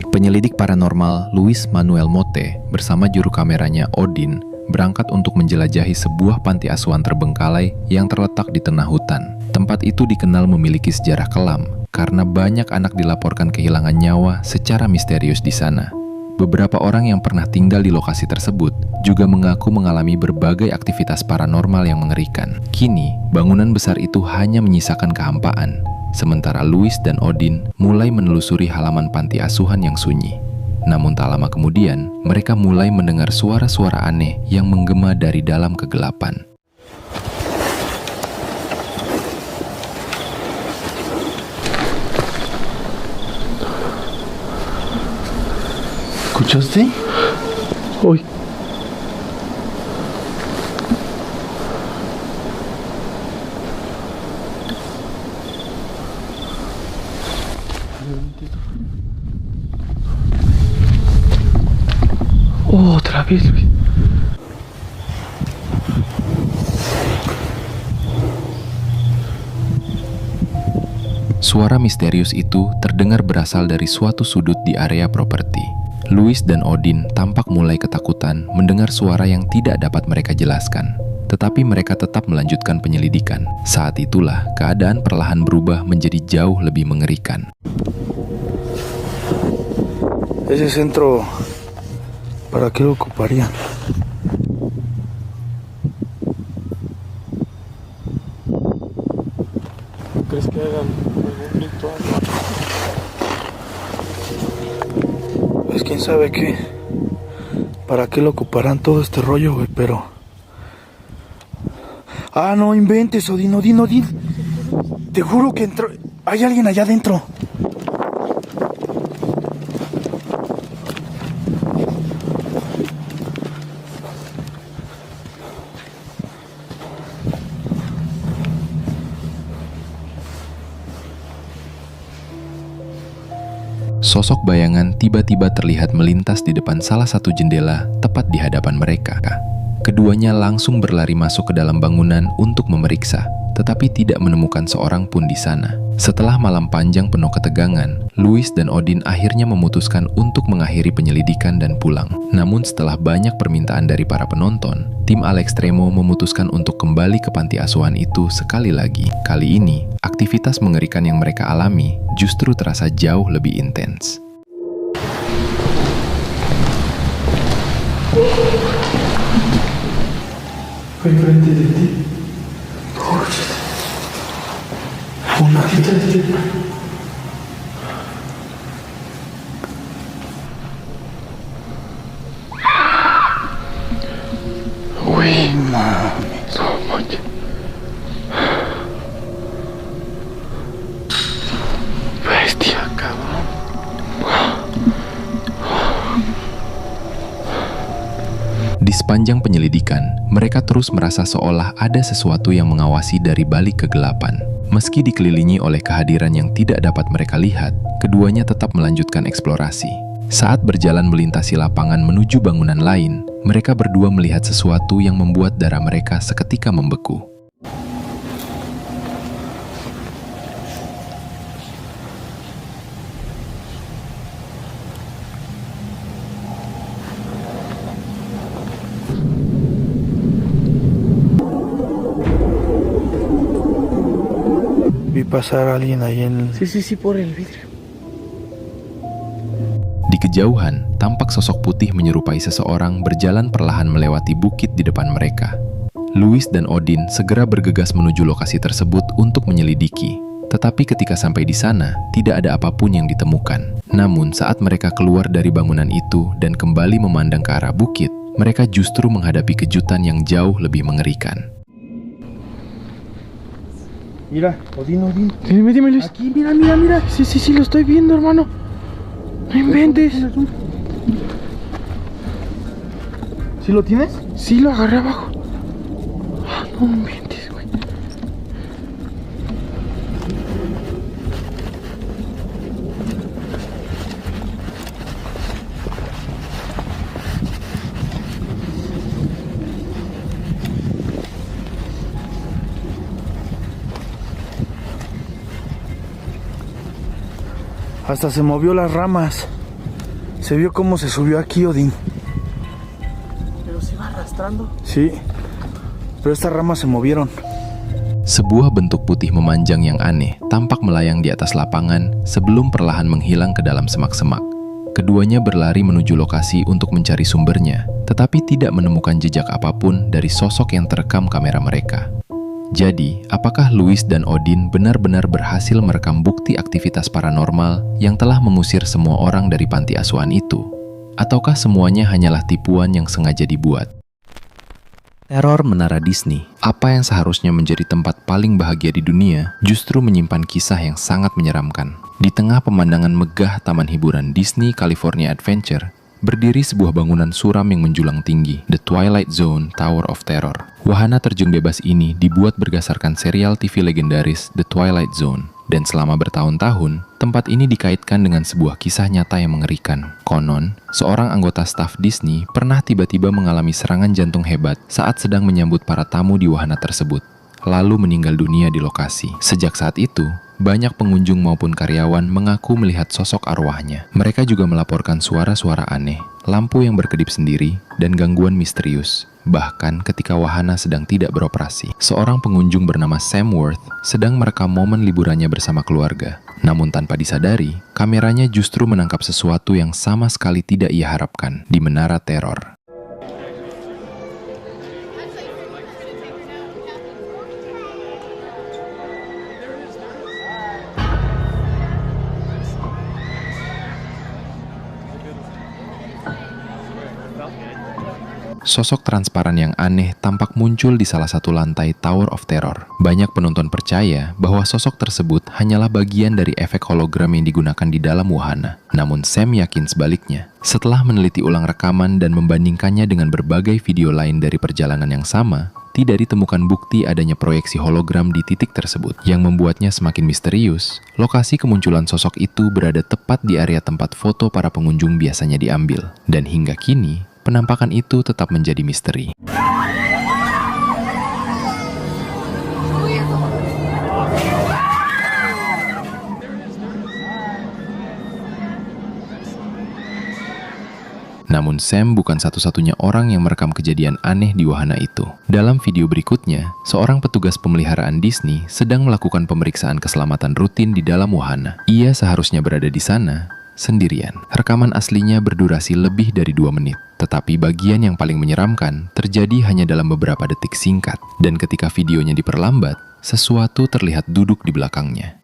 Penyelidik paranormal Luis Manuel Mote bersama juru kameranya Odin berangkat untuk menjelajahi sebuah panti asuhan terbengkalai yang terletak di tengah hutan. Tempat itu dikenal memiliki sejarah kelam karena banyak anak dilaporkan kehilangan nyawa secara misterius di sana. Beberapa orang yang pernah tinggal di lokasi tersebut juga mengaku mengalami berbagai aktivitas paranormal yang mengerikan. Kini, bangunan besar itu hanya menyisakan kehampaan, sementara Luis dan Odin mulai menelusuri halaman panti asuhan yang sunyi. Namun tak lama kemudian, mereka mulai mendengar suara-suara aneh yang menggema dari dalam kegelapan. ¿Escuchaste? Uy. Oh, otra vez, Luis. Suara misterius itu terdengar berasal dari suatu sudut di area properti. Luis dan Odin tampak mulai ketakutan mendengar suara yang tidak dapat mereka jelaskan. Tetapi mereka tetap melanjutkan penyelidikan. Saat itulah keadaan perlahan berubah menjadi jauh lebih mengerikan. Ese centro, ¿para qué lo ocuparían? ¿Crees que hagan algún ritual? Pues quién sabe qué. ¿Para qué lo ocuparán todo este rollo, güey? Pero... Ah, no inventes, Odín. Te juro que entró... Hay alguien allá adentro. Sosok bayangan tiba-tiba terlihat melintas di depan salah satu jendela tepat di hadapan mereka. Keduanya langsung berlari masuk ke dalam bangunan untuk memeriksa, tetapi tidak menemukan seorang pun di sana. Setelah malam panjang penuh ketegangan, Luis dan Odin akhirnya memutuskan untuk mengakhiri penyelidikan dan pulang. Namun setelah banyak permintaan dari para penonton, tim Alex Tremo memutuskan untuk kembali ke panti asuhan itu sekali lagi. Kali ini, aktivitas mengerikan yang mereka alami justru terasa jauh lebih intens. Enfrente de ti. Una cita de ti. Uy, mami. So much. Bestia, cabrón. Di sepanjang penyelidikan, mereka terus merasa seolah ada sesuatu yang mengawasi dari balik kegelapan. Meski dikelilingi oleh kehadiran yang tidak dapat mereka lihat, keduanya tetap melanjutkan eksplorasi. Saat berjalan melintasi lapangan menuju bangunan lain, mereka berdua melihat sesuatu yang membuat darah mereka seketika membeku. Vi pasar a alguien ahí en... Sí, por el vidrio. Di kejauhan, tampak sosok putih menyerupai seseorang berjalan perlahan melewati bukit di depan mereka. Luis dan Odin segera bergegas menuju lokasi tersebut untuk menyelidiki. Tetapi ketika sampai di sana, tidak ada apapun yang ditemukan. Namun saat mereka keluar dari bangunan itu dan kembali memandang ke arah bukit, mereka justru menghadapi kejutan yang jauh lebih mengerikan. Mira, Odín. Dime, Luis. Aquí, mira. Sí, lo estoy viendo, hermano. No inventes. ¿Sí lo tienes? Sí, lo agarré abajo. No inventes, güey. Hasta se movió las ramas. Se vio cómo se subió aquí, Odín. Pero se va arrastrando. Sí, pero estas ramas se movieron. Sebuah bentuk putih memanjang yang aneh tampak melayang di atas lapangan sebelum perlahan menghilang ke dalam semak-semak. Keduanya berlari menuju lokasi untuk mencari sumbernya, tetapi tidak menemukan jejak apapun dari sosok yang terekam kamera mereka. Jadi, apakah Louis dan Odin benar-benar berhasil merekam bukti aktivitas paranormal yang telah mengusir semua orang dari panti asuhan itu? Ataukah semuanya hanyalah tipuan yang sengaja dibuat? Teror Menara Disney, apa yang seharusnya menjadi tempat paling bahagia di dunia, justru menyimpan kisah yang sangat menyeramkan. Di tengah pemandangan megah taman hiburan Disney California Adventure, berdiri sebuah bangunan suram yang menjulang tinggi, The Twilight Zone Tower of Terror. Wahana terjun bebas ini dibuat berdasarkan serial TV legendaris The Twilight Zone, dan selama bertahun-tahun, tempat ini dikaitkan dengan sebuah kisah nyata yang mengerikan. Konon, seorang anggota staf Disney pernah tiba-tiba mengalami serangan jantung hebat saat sedang menyambut para tamu di wahana tersebut, lalu meninggal dunia di lokasi. Sejak saat itu, banyak pengunjung maupun karyawan mengaku melihat sosok arwahnya. Mereka juga melaporkan suara-suara aneh, lampu yang berkedip sendiri, dan gangguan misterius. Bahkan ketika wahana sedang tidak beroperasi, seorang pengunjung bernama Sam Worth sedang merekam momen liburannya bersama keluarga. Namun tanpa disadari, kameranya justru menangkap sesuatu yang sama sekali tidak ia harapkan di Menara Teror. Sosok transparan yang aneh tampak muncul di salah satu lantai Tower of Terror. Banyak penonton percaya bahwa sosok tersebut hanyalah bagian dari efek hologram yang digunakan di dalam wahana. Namun Sam yakin sebaliknya. Setelah meneliti ulang rekaman dan membandingkannya dengan berbagai video lain dari perjalanan yang sama, tidak ditemukan bukti adanya proyeksi hologram di titik tersebut. Yang membuatnya semakin misterius, lokasi kemunculan sosok itu berada tepat di area tempat foto para pengunjung biasanya diambil. Dan hingga kini, penampakan itu tetap menjadi misteri. Namun Sam bukan satu-satunya orang yang merekam kejadian aneh di wahana itu. Dalam video berikutnya, seorang petugas pemeliharaan Disney sedang melakukan pemeriksaan keselamatan rutin di dalam wahana. Ia seharusnya berada di sana sendirian. Rekaman aslinya berdurasi lebih dari 2 menit. Tetapi bagian yang paling menyeramkan terjadi hanya dalam beberapa detik singkat. Dan ketika videonya diperlambat, sesuatu terlihat duduk di belakangnya.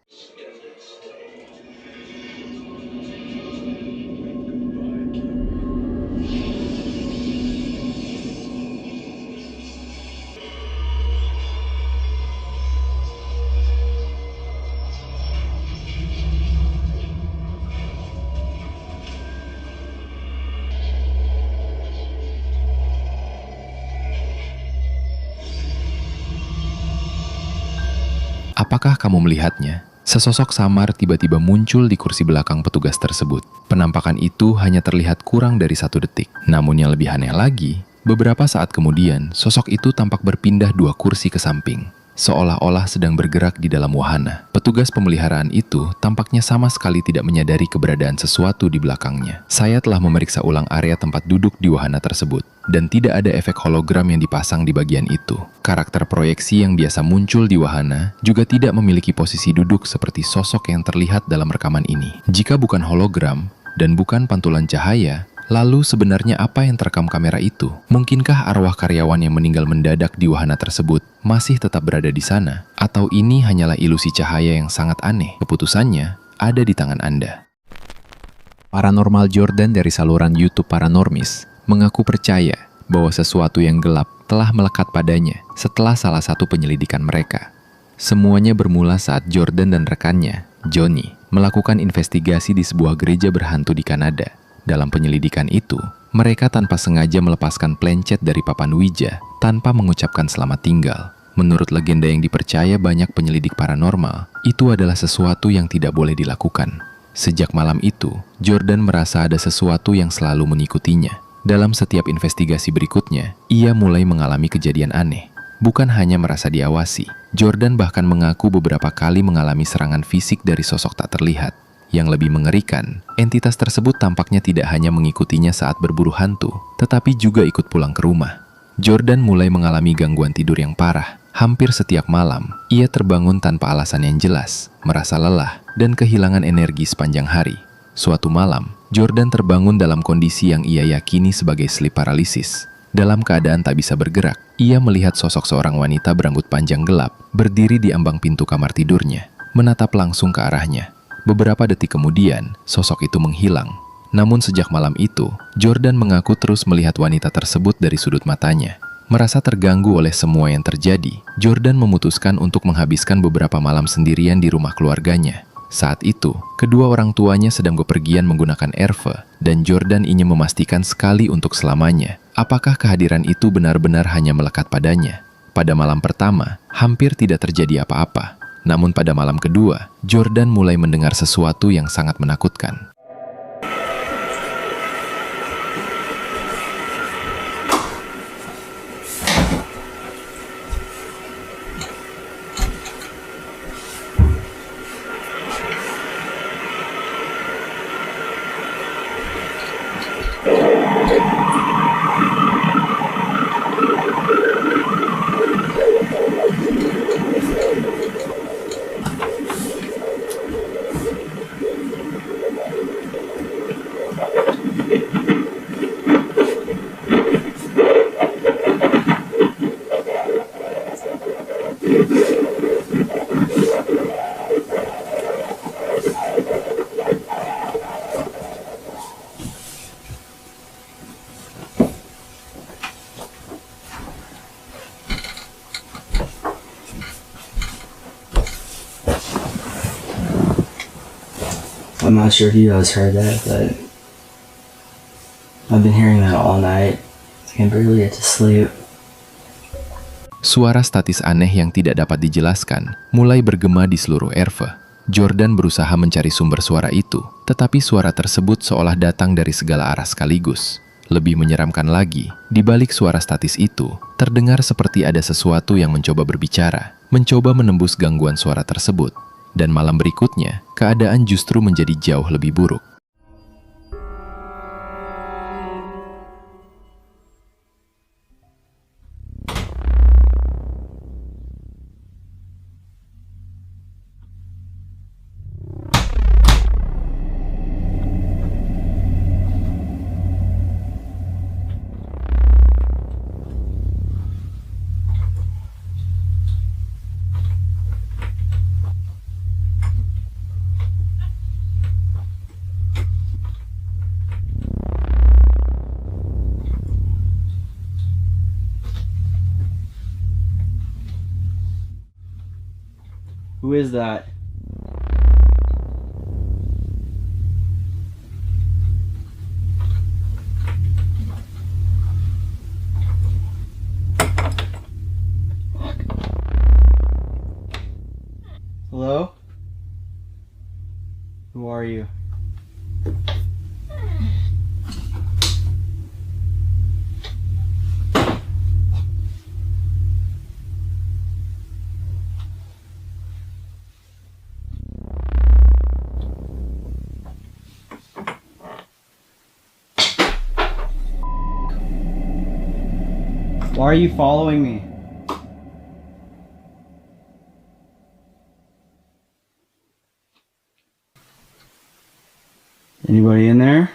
Apakah kamu melihatnya? Sesosok samar tiba-tiba muncul di kursi belakang petugas tersebut. Penampakan itu hanya terlihat kurang dari 1 detik. Namun yang lebih aneh lagi, beberapa saat kemudian, sosok itu tampak berpindah 2 kursi ke samping, seolah-olah sedang bergerak di dalam wahana. Petugas pemeliharaan itu tampaknya sama sekali tidak menyadari keberadaan sesuatu di belakangnya. Saya telah memeriksa ulang area tempat duduk di wahana tersebut, dan tidak ada efek hologram yang dipasang di bagian itu. Karakter proyeksi yang biasa muncul di wahana juga tidak memiliki posisi duduk seperti sosok yang terlihat dalam rekaman ini. Jika bukan hologram dan bukan pantulan cahaya, lalu sebenarnya apa yang terekam kamera itu? Mungkinkah arwah karyawan yang meninggal mendadak di wahana tersebut masih tetap berada di sana? Atau ini hanyalah ilusi cahaya yang sangat aneh? Keputusannya ada di tangan Anda. Paranormal Jordan dari saluran YouTube Paranormis mengaku percaya bahwa sesuatu yang gelap telah melekat padanya setelah salah satu penyelidikan mereka. Semuanya bermula saat Jordan dan rekannya, Johnny, melakukan investigasi di sebuah gereja berhantu di Kanada. Dalam penyelidikan itu, mereka tanpa sengaja melepaskan plencet dari papan Ouija tanpa mengucapkan selamat tinggal. Menurut legenda yang dipercaya banyak penyelidik paranormal, itu adalah sesuatu yang tidak boleh dilakukan. Sejak malam itu, Jordan merasa ada sesuatu yang selalu mengikutinya. Dalam setiap investigasi berikutnya, ia mulai mengalami kejadian aneh. Bukan hanya merasa diawasi, Jordan bahkan mengaku beberapa kali mengalami serangan fisik dari sosok tak terlihat. Yang lebih mengerikan, entitas tersebut tampaknya tidak hanya mengikutinya saat berburu hantu, tetapi juga ikut pulang ke rumah. Jordan mulai mengalami gangguan tidur yang parah. Hampir setiap malam, ia terbangun tanpa alasan yang jelas, merasa lelah, dan kehilangan energi sepanjang hari. Suatu malam, Jordan terbangun dalam kondisi yang ia yakini sebagai sleep paralysis. Dalam keadaan tak bisa bergerak, ia melihat sosok seorang wanita berambut panjang gelap berdiri di ambang pintu kamar tidurnya, menatap langsung ke arahnya. Beberapa detik kemudian, sosok itu menghilang. Namun sejak malam itu, Jordan mengaku terus melihat wanita tersebut dari sudut matanya. Merasa terganggu oleh semua yang terjadi, Jordan memutuskan untuk menghabiskan beberapa malam sendirian di rumah keluarganya. Saat itu, kedua orang tuanya sedang bepergian menggunakan Erve, dan Jordan ingin memastikan sekali untuk selamanya, apakah kehadiran itu benar-benar hanya melekat padanya. Pada malam pertama, hampir tidak terjadi apa-apa. Namun pada malam kedua, Jordan mulai mendengar sesuatu yang sangat menakutkan. I'm not sure if you guys heard that, but I've been hearing that all night. I can barely get to sleep. Suara statis aneh yang tidak dapat dijelaskan mulai bergema di seluruh Erve. Jordan berusaha mencari sumber suara itu, tetapi suara tersebut seolah datang dari segala arah sekaligus. Lebih menyeramkan lagi, di balik suara statis itu, terdengar seperti ada sesuatu yang mencoba berbicara, mencoba menembus gangguan suara tersebut. Dan malam berikutnya, keadaan justru menjadi jauh lebih buruk. Who is that? Hello? Who are you? Why are you following me? Anybody in there?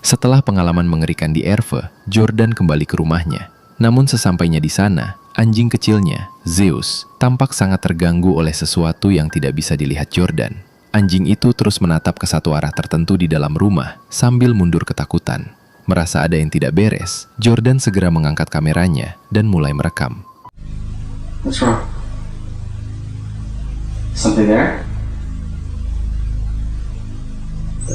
Setelah pengalaman mengerikan di Erve, Jordan kembali ke rumahnya. Namun sesampainya di sana, anjing kecilnya, Zeus, tampak sangat terganggu oleh sesuatu yang tidak bisa dilihat Jordan. Anjing itu terus menatap ke satu arah tertentu di dalam rumah sambil mundur ketakutan. Merasa ada yang tidak beres, Jordan segera mengangkat kameranya dan mulai merekam. What's wrong? Something there? Is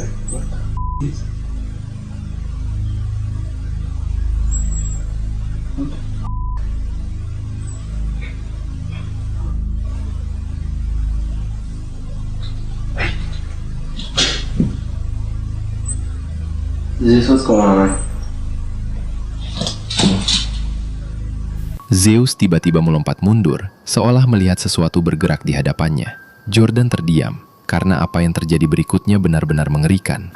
this what's going on? Zeus tiba-tiba melompat mundur, seolah melihat sesuatu bergerak di hadapannya. Jordan terdiam, karena apa yang terjadi berikutnya benar-benar mengerikan.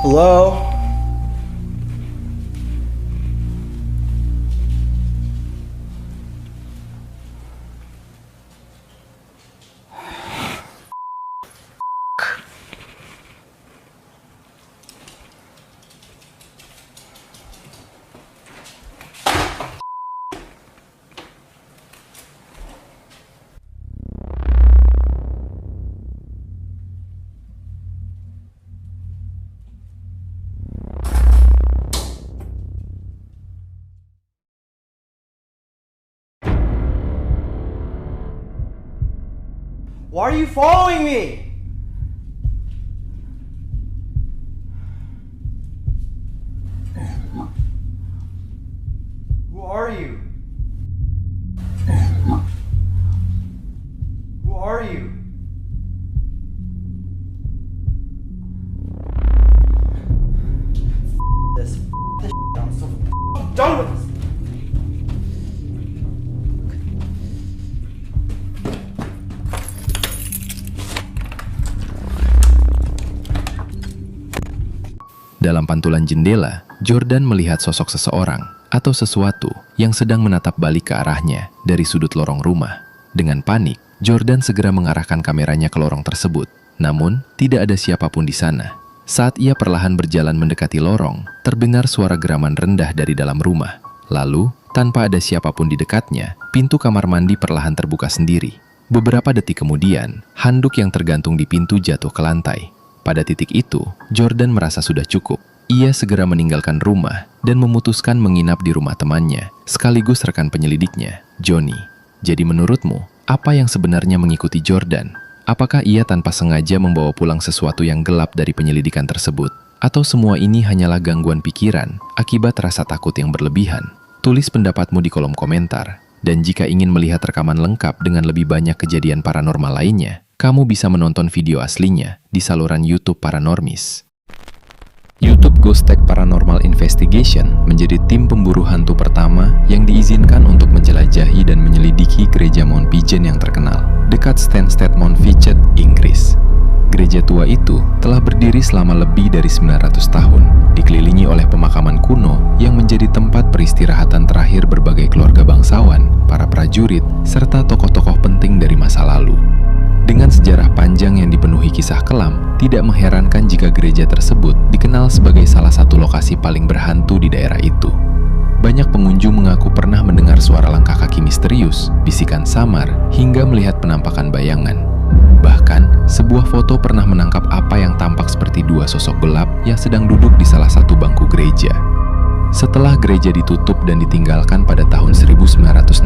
Hello? Why are you following me? Who are you? Who are you? This shit. I'm so done with this. Dalam pantulan jendela, Jordan melihat sosok seseorang atau sesuatu yang sedang menatap balik ke arahnya dari sudut lorong rumah. Dengan panik, Jordan segera mengarahkan kameranya ke lorong tersebut. Namun, tidak ada siapapun di sana. Saat ia perlahan berjalan mendekati lorong, terdengar suara geraman rendah dari dalam rumah. Lalu, tanpa ada siapapun di dekatnya, pintu kamar mandi perlahan terbuka sendiri. Beberapa detik kemudian, handuk yang tergantung di pintu jatuh ke lantai. Pada titik itu, Jordan merasa sudah cukup. Ia segera meninggalkan rumah dan memutuskan menginap di rumah temannya, sekaligus rekan penyelidiknya, Johnny. Jadi menurutmu, apa yang sebenarnya mengikuti Jordan? Apakah ia tanpa sengaja membawa pulang sesuatu yang gelap dari penyelidikan tersebut? Atau semua ini hanyalah gangguan pikiran akibat rasa takut yang berlebihan? Tulis pendapatmu di kolom komentar. Dan jika ingin melihat rekaman lengkap dengan lebih banyak kejadian paranormal lainnya, kamu bisa menonton video aslinya di saluran YouTube Paranormis. YouTube Ghost Tech Paranormal Investigation menjadi tim pemburu hantu pertama yang diizinkan untuk menjelajahi dan menyelidiki gereja Mount Pigeon yang terkenal, dekat Stansted Mount Fitchet, Inggris. Gereja tua itu telah berdiri selama lebih dari 900 tahun, dikelilingi oleh pemakaman kuno yang menjadi tempat peristirahatan terakhir berbagai keluarga bangsawan, para prajurit, serta tokoh-tokoh penting dari masa lalu. Dengan sejarah panjang yang dipenuhi kisah kelam, tidak mengherankan jika gereja tersebut dikenal sebagai salah satu lokasi paling berhantu di daerah itu. Banyak pengunjung mengaku pernah mendengar suara langkah kaki misterius, bisikan samar, hingga melihat penampakan bayangan. Bahkan, sebuah foto pernah menangkap apa yang tampak seperti dua sosok gelap yang sedang duduk di salah satu bangku gereja. Setelah gereja ditutup dan ditinggalkan pada tahun 1967,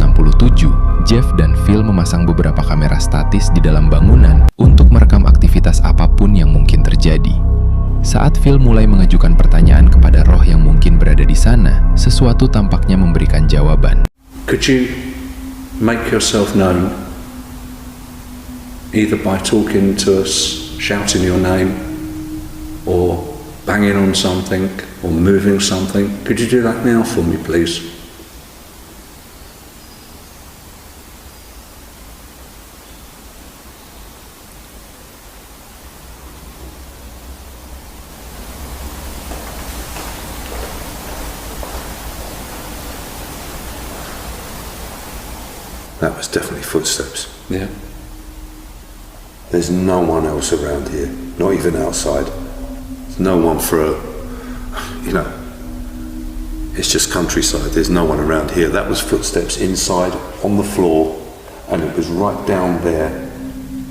Jeff dan Phil memasang beberapa kamera statis di dalam bangunan untuk merekam aktivitas apapun yang mungkin terjadi. Saat Phil mulai mengajukan pertanyaan kepada roh yang mungkin berada di sana, sesuatu tampaknya memberikan jawaban. Could you make yourself known, either by talking to us, shouting your name, or banging on something, or moving something? Could you do that now for me, please? That was definitely footsteps. Yeah. There's no one else around here, not even outside. There's no one for a, it's just countryside. There's no one around here. That was footsteps inside on the floor, and it was right down there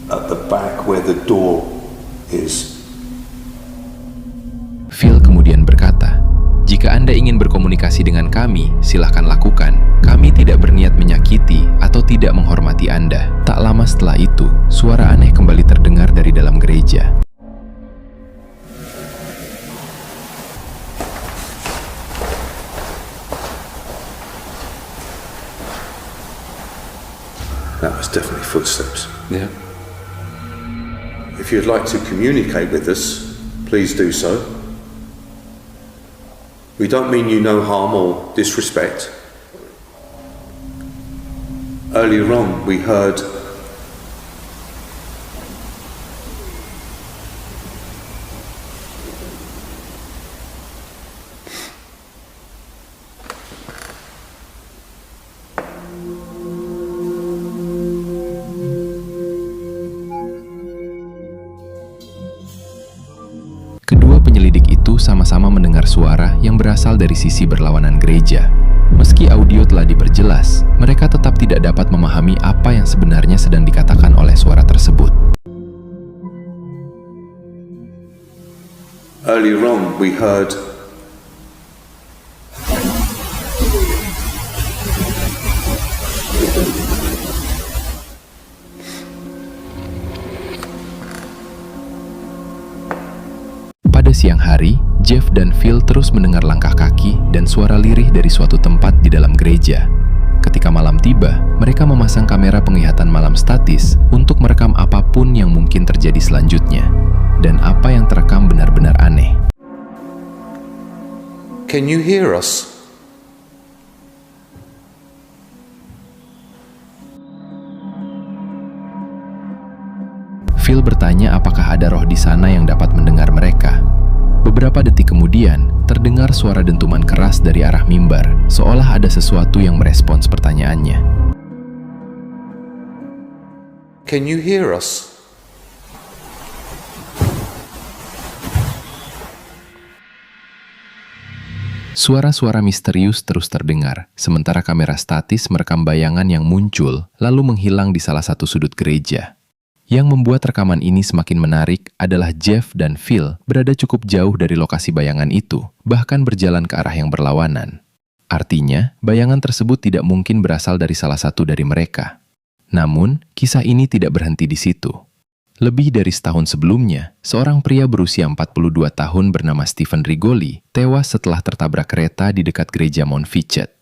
at the back where the door is. Phil kemudian berkata, Jika Anda ingin berkomunikasi dengan kami, silahkan lakukan. Kami tidak berniat menyakiti atau tidak menghormati Anda. Tak lama setelah itu, suara aneh kembali terdengar dari dalam gereja. That was definitely footsteps. Yeah. If you'd like to communicate with us, please do so. We don't mean you no harm or disrespect. Earlier on, we heard Kedua penyelidik itu sama-sama mendengar suara yang berasal dari sisi berlawanan gereja. Meski audio telah diperjelas, mereka tetap tidak dapat memahami apa yang sebenarnya sedang dikatakan oleh suara tersebut. earlier on we heard Pada siang hari, Jeff dan Phil terus mendengar langkah kaki dan suara lirih dari suatu tempat di dalam gereja. Ketika malam tiba, mereka memasang kamera penglihatan malam statis untuk merekam apapun yang mungkin terjadi selanjutnya. Dan apa yang terekam benar-benar aneh. Can you hear us? Phil bertanya apakah ada roh di sana yang dapat mendengar mereka. Beberapa detik kemudian, terdengar suara dentuman keras dari arah mimbar, seolah ada sesuatu yang merespons pertanyaannya. Can you hear us? Suara-suara misterius terus terdengar, sementara kamera statis merekam bayangan yang muncul, lalu menghilang di salah satu sudut gereja. Yang membuat rekaman ini semakin menarik adalah Jeff dan Phil berada cukup jauh dari lokasi bayangan itu, bahkan berjalan ke arah yang berlawanan. Artinya, bayangan tersebut tidak mungkin berasal dari salah satu dari mereka. Namun, kisah ini tidak berhenti di situ. Lebih dari setahun sebelumnya, seorang pria berusia 42 tahun bernama Stephen Rigoli tewas setelah tertabrak kereta di dekat gereja Mount Fichet.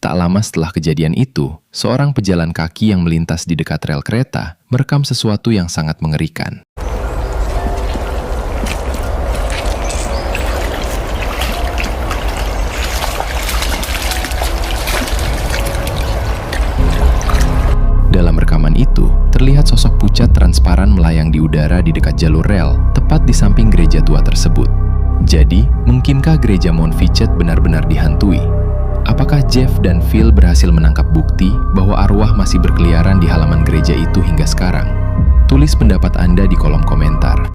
Tak lama setelah kejadian itu, seorang pejalan kaki yang melintas di dekat rel kereta merekam sesuatu yang sangat mengerikan. Dalam rekaman itu, terlihat sosok pucat transparan melayang di udara di dekat jalur rel, tepat di samping gereja tua tersebut. Jadi, mungkinkah gereja Mount Fichet benar-benar dihantui? Apakah Jeff dan Phil berhasil menangkap bukti bahwa arwah masih berkeliaran di halaman gereja itu hingga sekarang? Tulis pendapat Anda di kolom komentar.